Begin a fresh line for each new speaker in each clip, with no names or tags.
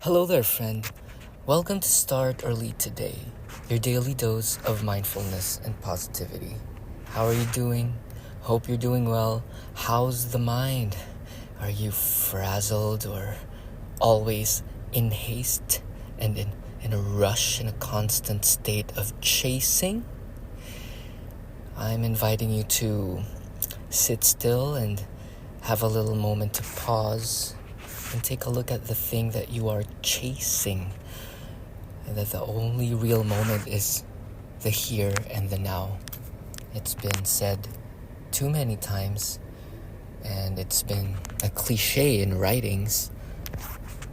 Hello there, friend. Welcome to Start Early Today, your daily dose of mindfulness and positivity. How are you doing? Hope you're doing well. How's the mind? Are you frazzled or always in haste and in a rush, in a constant state of chasing? I'm inviting you to sit still and have a little moment to pause and take a look at the thing that you are chasing, and that the only real moment is the here and the now. It's been said too many times, and it's been a cliche in writings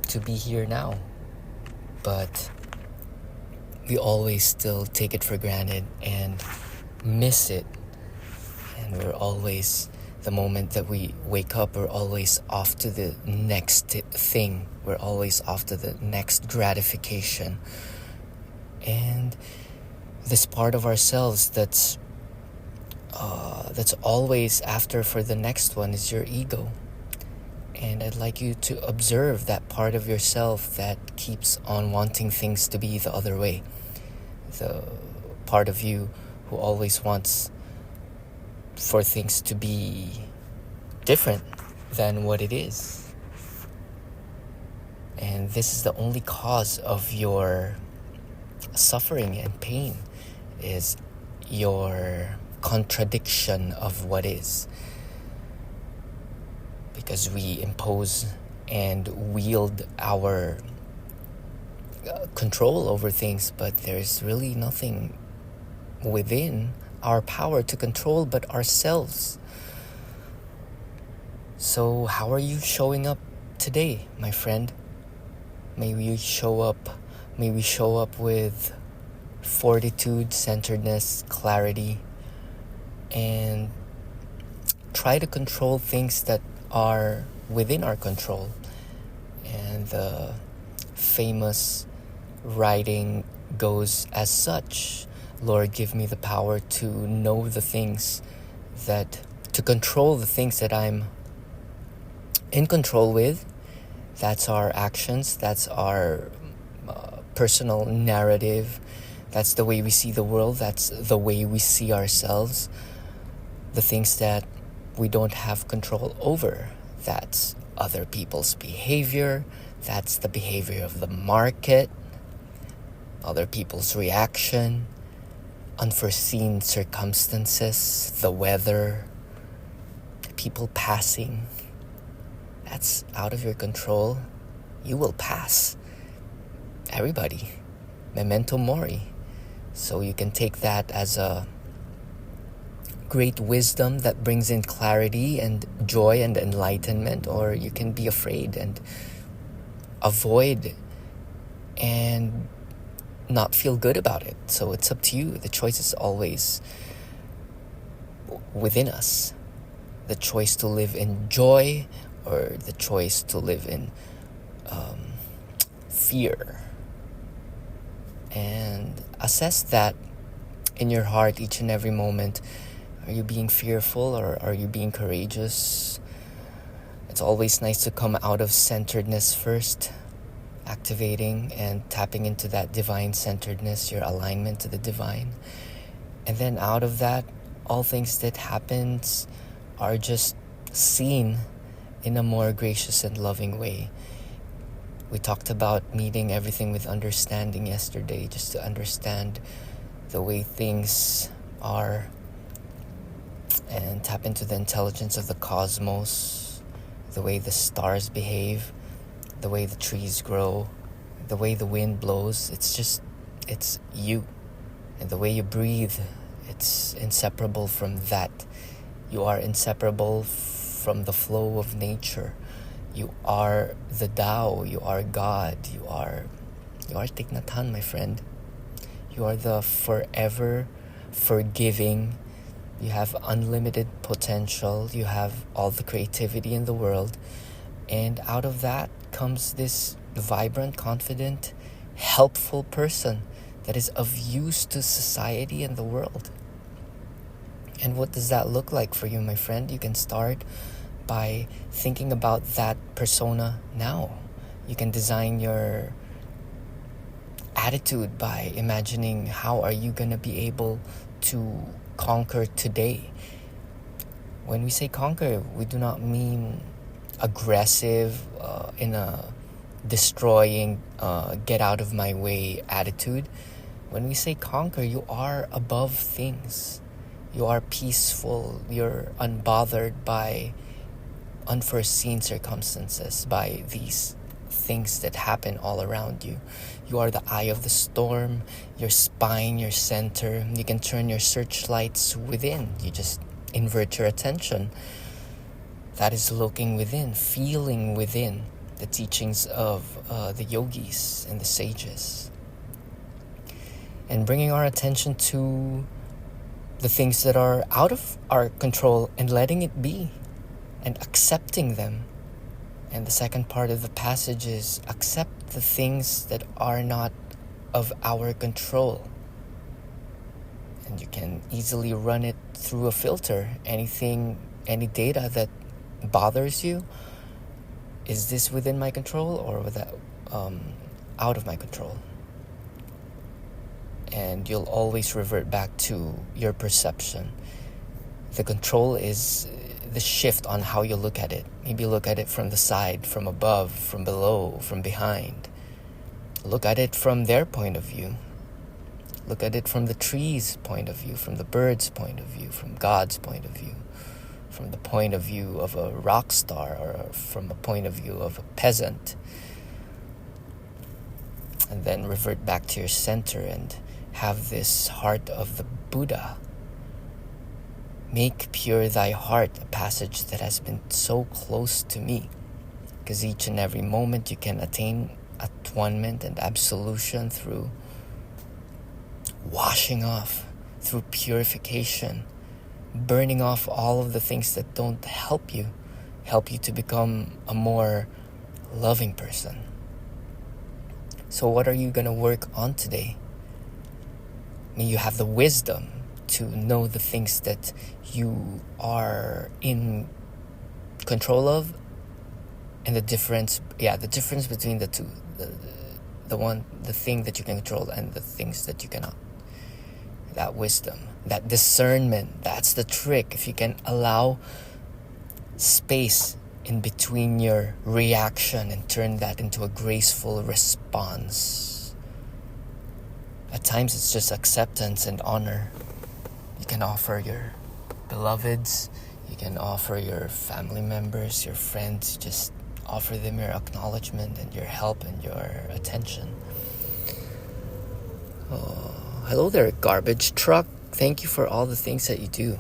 to be here now, but we always still take it for granted and miss it. And we're always, the moment that we wake up, we're always off to the next thing. We're always off to the next gratification. And this part of ourselves that's always after for the next one is your ego. And I'd like you to observe that part of yourself that keeps on wanting things to be the other way. The part of you who always wants for things to be different than what it is. And this is the only cause of your suffering and pain, is your contradiction of what is. Because we impose and wield our control over things, but there's really nothing within our power to control but ourselves. So how are you showing up today, my friend? May we show up with fortitude, centeredness, clarity, and try to control things that are within our control. And the famous writing goes as such: Lord, give me the power to know the things to control the things that I'm in control with. That's our actions, that's our personal narrative, that's the way we see the world, that's the way we see ourselves. The things that we don't have control over, that's other people's behavior, that's the behavior of the market, other people's reaction, unforeseen circumstances, the weather, people passing. That's out of your control. You will pass. Everybody. Memento mori. So you can take that as a great wisdom that brings in clarity and joy and enlightenment, or you can be afraid and avoid and not feel good about it. So it's up to you. The choice is always within us. The choice to live in joy or the choice to live in fear. And assess that in your heart each and every moment. Are you being fearful or are you being courageous? It's always nice to come out of centeredness first, activating and tapping into that divine centeredness, your alignment to the divine. And then out of that, all things that happens are just seen in a more gracious and loving way. We talked about meeting everything with understanding yesterday, just to understand the way things are and tap into the intelligence of the cosmos, the way the stars behave, the way the trees grow, the way the wind blows. It's you. And the way you breathe, it's inseparable from that. You are inseparable from the flow of nature. You are the Tao, you are God, you are Thich Nhat Hanh, my friend. You are the forever forgiving. You have unlimited potential. You have all the creativity in the world. And out of that comes this vibrant, confident, helpful person that is of use to society and the world. And what does that look like for you, my friend? You can start by thinking about that persona now. You can design your attitude by imagining how are you going to be able to conquer today. When we say conquer, we do not mean aggressive in a destroying, get out of my way attitude. When we say conquer, you are above things. You are peaceful. You're unbothered by unforeseen circumstances, by these things that happen all around you. You are the eye of the storm, your spine, your center. You can turn your searchlights within. You just invert your attention. That is looking within, feeling within, the teachings of the yogis and the sages. And bringing our attention to the things that are out of our control and letting it be and accepting them. And the second part of the passage is accept the things that are not of our control. And you can easily run it through a filter. Anything, any data that bothers you, is this within my control or out of my control? And you'll always revert back to your perception. The control is the shift on how you look at it. Maybe look at it from the side, from above, from below, from behind. Look at it from their point of view. Look at it from the tree's point of view, from the bird's point of view, from God's point of view, from the point of view of a rock star, or from a point of view of a peasant. And then revert back to your center and have this heart of the Buddha. Make pure thy heart, a passage that has been so close to me, because each and every moment you can attain atonement and absolution through washing off, through purification, burning off all of the things that don't help you to become a more loving person. So what are you going to work on today? May you have the wisdom to know the things that you are in control of, and the difference between the two, the thing that you can control and the things that you cannot. That wisdom, that discernment, that's the trick. If you can allow space in between your reaction and turn that into a graceful response. At times it's just acceptance and honor. You can offer your beloveds, you can offer your family members, your friends, just offer them your acknowledgement and your help and your attention. Oh, hello there, garbage truck. Thank you for all the things that you do.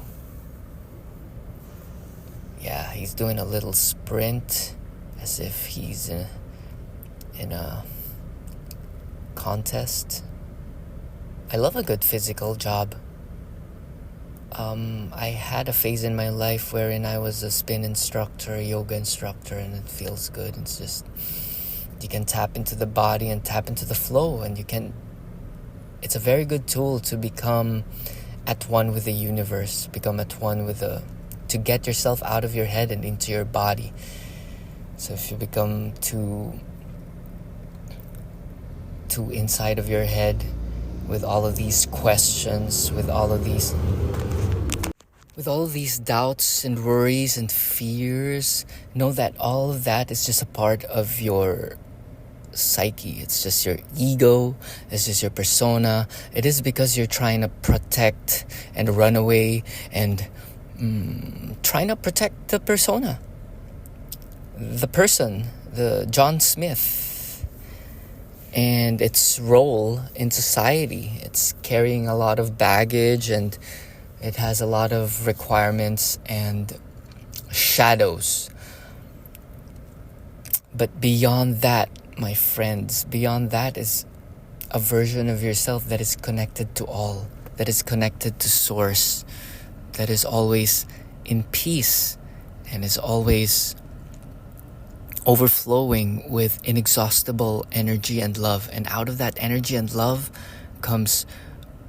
Yeah, he's doing a little sprint as if he's in a contest. I love a good physical job. I had a phase in my life wherein I was a spin instructor, a yoga instructor, and it feels good. It's just, you can tap into the body and tap into the flow, and it's a very good tool to become at one with the universe, become at one with to get yourself out of your head and into your body. So if you become too inside of your head with all of these questions, with all of these doubts and worries and fears, know that all of that is just a part of your psyche. It's just your ego. It's just your persona. It is because you're trying to protect and run away and trying to protect the persona, the person, the John Smith, and its role in society. It's carrying a lot of baggage, and it has a lot of requirements and shadows. But beyond that, my friends, beyond that is a version of yourself that is connected to all, that is connected to source, that is always in peace and is always overflowing with inexhaustible energy and love. And out of that energy and love comes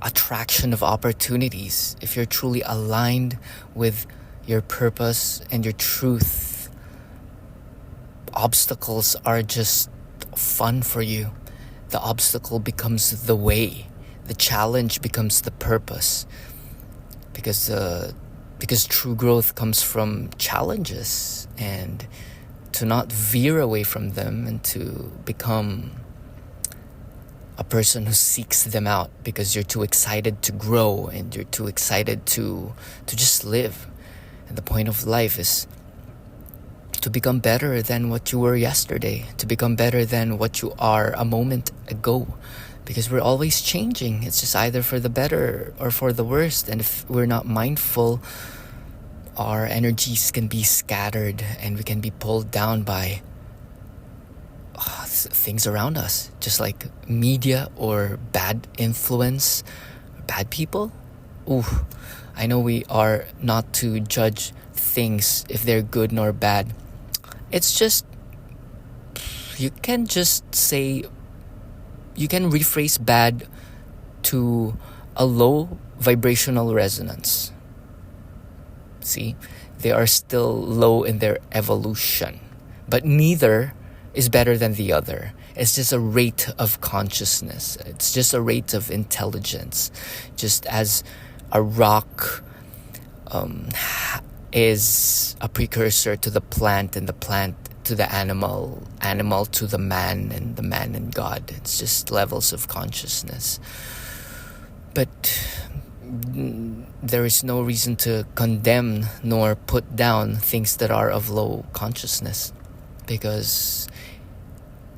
attraction of opportunities. If you're truly aligned with your purpose and your truth, obstacles are just fun for you. The obstacle becomes the way. The challenge becomes the purpose. Because true growth comes from challenges, and to not veer away from them and to become a person who seeks them out because you're too excited to grow and you're too excited to just live. And the point of life is to become better than what you were yesterday, to become better than what you are a moment ago. Because we're always changing. It's just either for the better or for the worst. And if we're not mindful, our energies can be scattered and we can be pulled down by things around us. Just like media or bad influence, bad people. Ooh, I know we are not to judge things if they're good nor bad. It's just, you can rephrase bad to a low vibrational resonance. See, they are still low in their evolution, but neither is better than the other. It's just a rate of consciousness. It's just a rate of intelligence. Just as a rock is a precursor to the plant, and the plant to the animal to the man, and the man and God. It's just levels of consciousness. But there is no reason to condemn nor put down things that are of low consciousness, because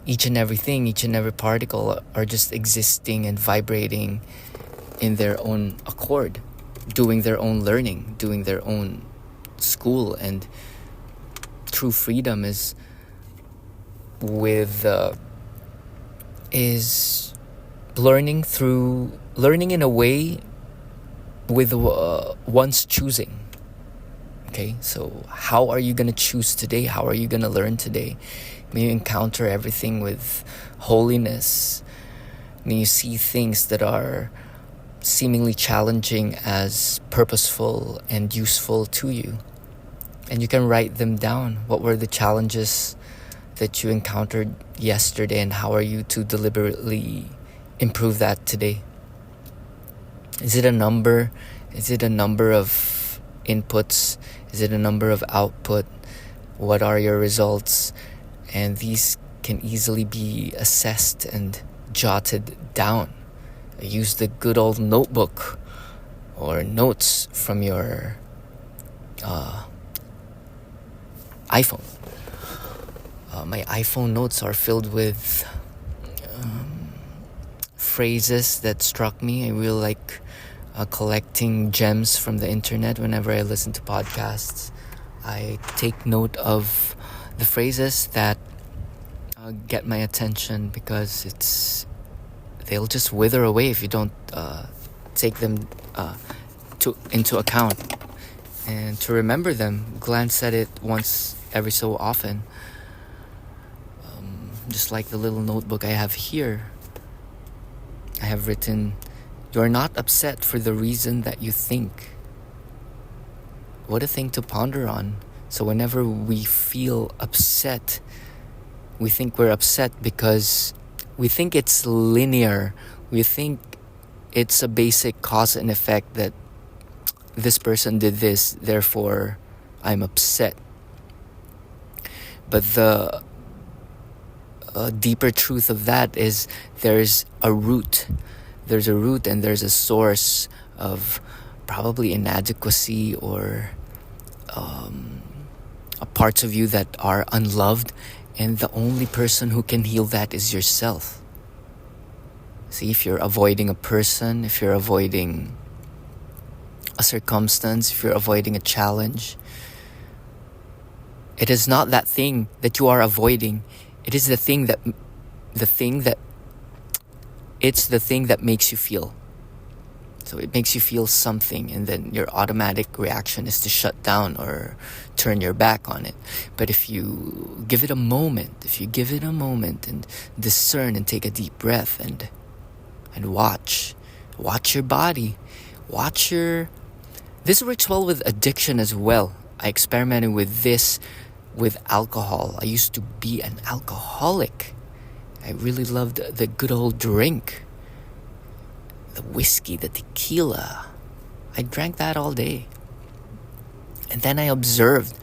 each and every particle are just existing and vibrating in their own accord, doing their own learning, doing their own school. And true freedom is learning in a way with one's choosing. Okay, so how are you going to choose today? How are you going to learn today? May you encounter everything with holiness. May you see things that are seemingly challenging as purposeful and useful to you. And you can write them down. What were the challenges that you encountered yesterday, and how are you to deliberately improve that today? Is it a number? Is it a number of inputs? Is it a number of output? What are your results? And these can easily be assessed and jotted down. Use the good old notebook or notes from your iPhone. My iPhone notes are filled with phrases that struck me. I really like collecting gems from the internet. Whenever I listen to podcasts, I take note of the phrases that get my attention, because they'll just wither away if you don't take them into account. And to remember them, glance at it once every so often. Just like the little notebook I have here, I have written, "You're not upset for the reason that you think." What a thing to ponder on. So whenever we feel upset, we think we're upset because we think it's linear. We think it's a basic cause and effect, that this person did this, therefore I'm upset. But the deeper truth of that is there's a root. There's a root and there's a source of probably inadequacy or parts of you that are unloved. And the only person who can heal that is yourself. See, if you're avoiding a person, if you're avoiding a circumstance, if you're avoiding a challenge, it is not that thing that you are avoiding. It is the thing that makes you feel. So it makes you feel something, and then your automatic reaction is to shut down or turn your back on it. But if you give it a moment, and discern and take a deep breath and watch your body, this works well with addiction as well. I experimented with this with alcohol. I used to be an alcoholic, I really loved the good old drink. The whiskey, the tequila. I drank that all day. And then I observed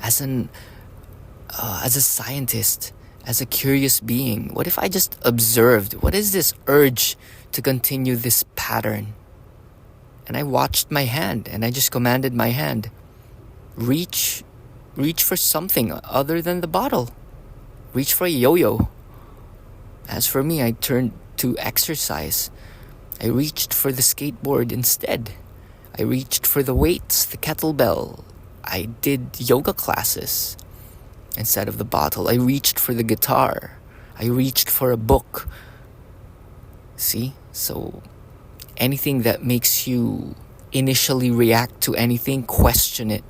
as a scientist, as a curious being. What if I just observed? What is this urge to continue this pattern? And I watched my hand, and I just commanded my hand, reach for something other than the bottle. Reach for a yo-yo. As for me, I turned to exercise. I reached for the skateboard instead. I reached for the weights, the kettlebell. I did yoga classes instead of the bottle. I reached for the guitar. I reached for a book. See? So anything that makes you initially react to anything, question it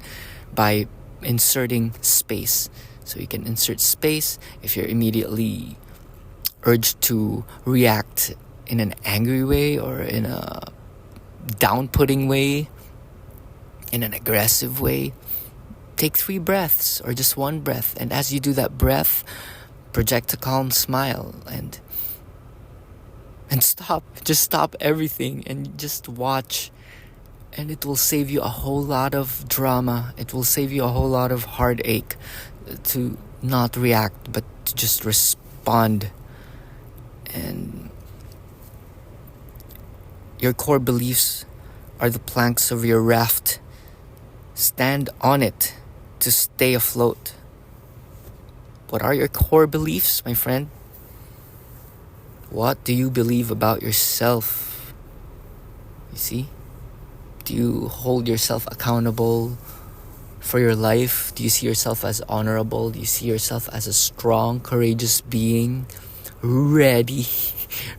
by inserting space. So you can insert space if you're immediately urged to react in an angry way or in a down-putting way, in an aggressive way. Take 3 breaths or just 1 breath. And as you do that breath, project a calm smile and stop. Just stop everything and just watch. And it will save you a whole lot of drama. It will save you a whole lot of heartache to not react, but to just respond. And your core beliefs are the planks of your raft. Stand on it to stay afloat. What are your core beliefs, my friend? What do you believe about yourself? You see? Do you hold yourself accountable for your life? Do you see yourself as honorable? Do you see yourself as a strong, courageous being? Ready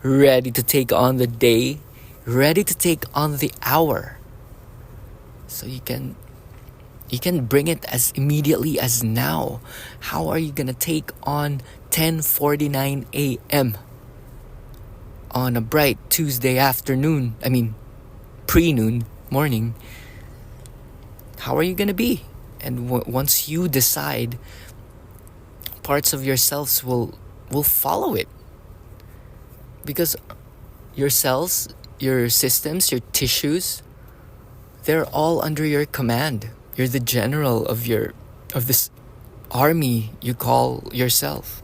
to take on the day? Ready to take on the hour? So you can bring it as immediately as now. How are you gonna take on 10:49 a.m. on a bright Tuesday afternoon? Pre-noon morning. How are you gonna be? And once you decide, parts of yourselves will follow it. Because your cells, your systems, your tissues, they're all under your command. You're the general of this army you call yourself.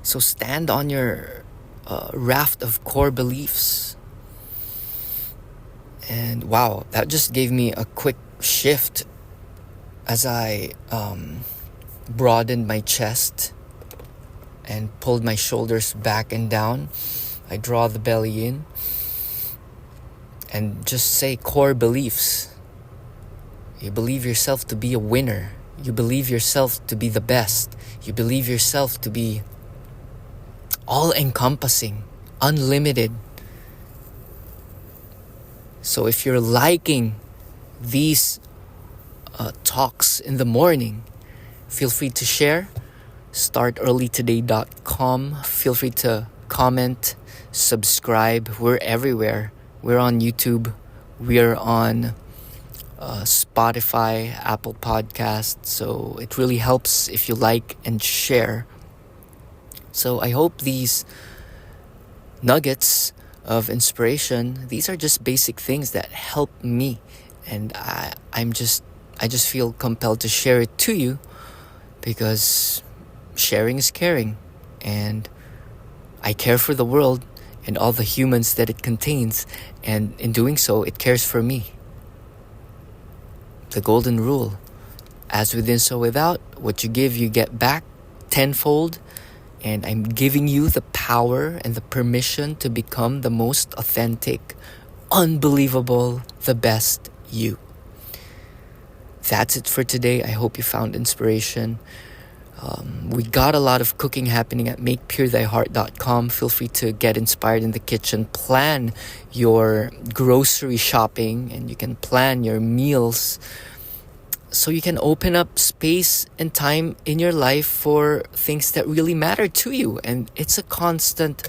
So stand on your raft of core beliefs. And wow, that just gave me a quick shift as I broadened my chest and pulled my shoulders back and down. I draw the belly in and just say core beliefs. You believe yourself to be a winner. You believe yourself to be the best. You believe yourself to be all-encompassing, unlimited. So if you're liking these talks in the morning, feel free to share. startearlytoday.com. Feel free to comment, subscribe. We're everywhere. We're on YouTube. We're on Spotify, Apple Podcasts. So it really helps if you like and share. So I hope these nuggets of inspiration, these are just basic things that help me. And I just feel compelled to share it to you because sharing is caring. And I care for the world and all the humans that it contains. And in doing so, it cares for me. The golden rule. As within, so without. What you give, you get back tenfold. And I'm giving you the power and the permission to become the most authentic, unbelievable, the best you. That's it for today. I hope you found inspiration. We got a lot of cooking happening at makepuretheyheart.com. Feel free to get inspired in the kitchen. Plan your grocery shopping and you can plan your meals so you can open up space and time in your life for things that really matter to you. And it's a constant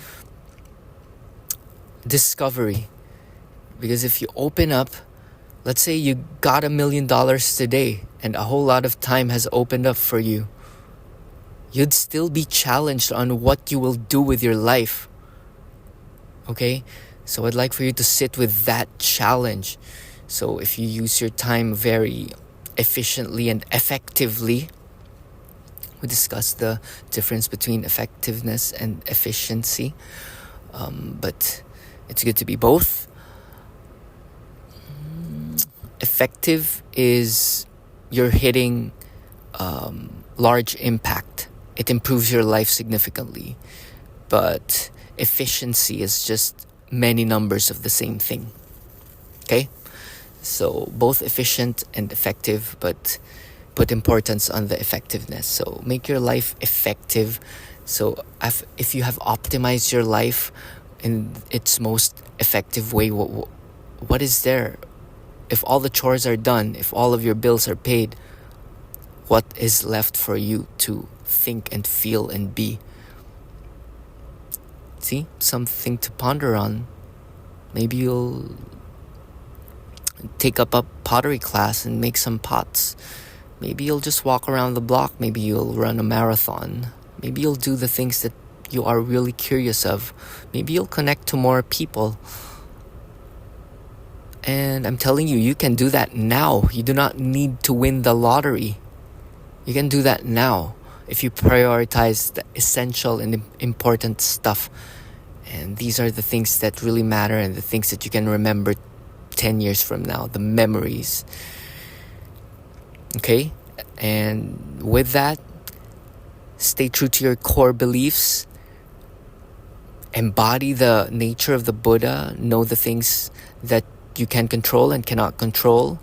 discovery. Because if you open up, let's say you got $1 million today and a whole lot of time has opened up for you. you'd still be challenged on what you will do with your life. Okay? So I'd like for you to sit with that challenge. So if you use your time very efficiently and effectively, we discussed the difference between effectiveness and efficiency. But it's good to be both. Effective is you're hitting large impact. It improves your life significantly. But efficiency is just many numbers of the same thing. Okay? So both efficient and effective, but put importance on the effectiveness. So make your life effective. So if you have optimized your life in its most effective way, what is there? If all the chores are done, if all of your bills are paid, what is left for you to think and feel and be? See, something to ponder on. Maybe you'll take up a pottery class and make some pots. Maybe you'll just walk around the block. Maybe you'll run a marathon. Maybe you'll do the things that you are really curious of. Maybe you'll connect to more people. And I'm telling you, you can do that now. You do not need to win the lottery. You can do that now if you prioritize the essential and important stuff. And these are the things that really matter and the things that you can remember 10 years from now, the memories. Okay? And with that, stay true to your core beliefs. Embody the nature of the Buddha. Know the things that you can control and cannot control.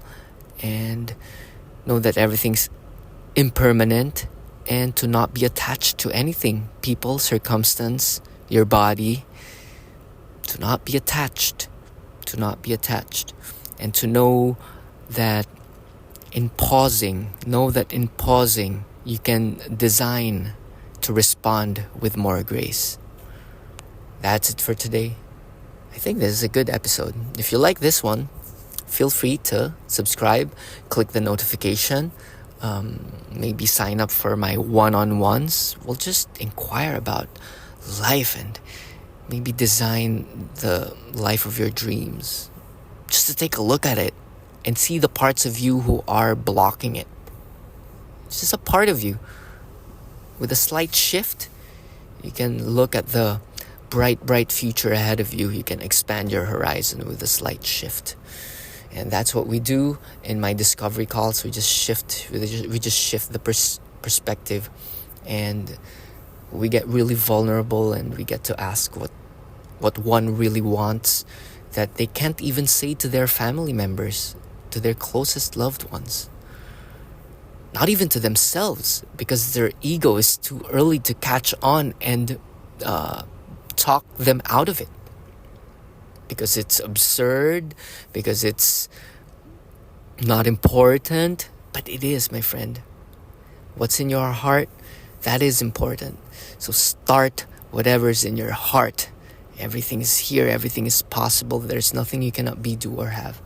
And know that everything's impermanent. And to not be attached to anything. People, circumstance, your body. To not be attached. To not be attached. And to know that in pausing, you can design to respond with more grace. That's it for today. I think this is a good episode. If you like this one, feel free to subscribe, click the notification, maybe sign up for my one-on-ones. We'll just inquire about life and maybe design the life of your dreams. Just to take a look at it and see the parts of you who are blocking it. It's just a part of you. With a slight shift, you can look at the bright future ahead of you. You can expand your horizon with a slight shift. And that's what we do in my discovery calls. We just shift the perspective, and we get really vulnerable, and we get to ask what one really wants that they can't even say to their family members, to their closest loved ones. Not even to themselves, because their ego is too early to catch on and talk them out of it. Because it's absurd, because it's not important, but it is, my friend. What's in your heart, that is important. So start whatever's in your heart. Everything is here, everything is possible. There's nothing you cannot be, do, or have.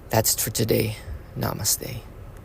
That's it for today. Namaste.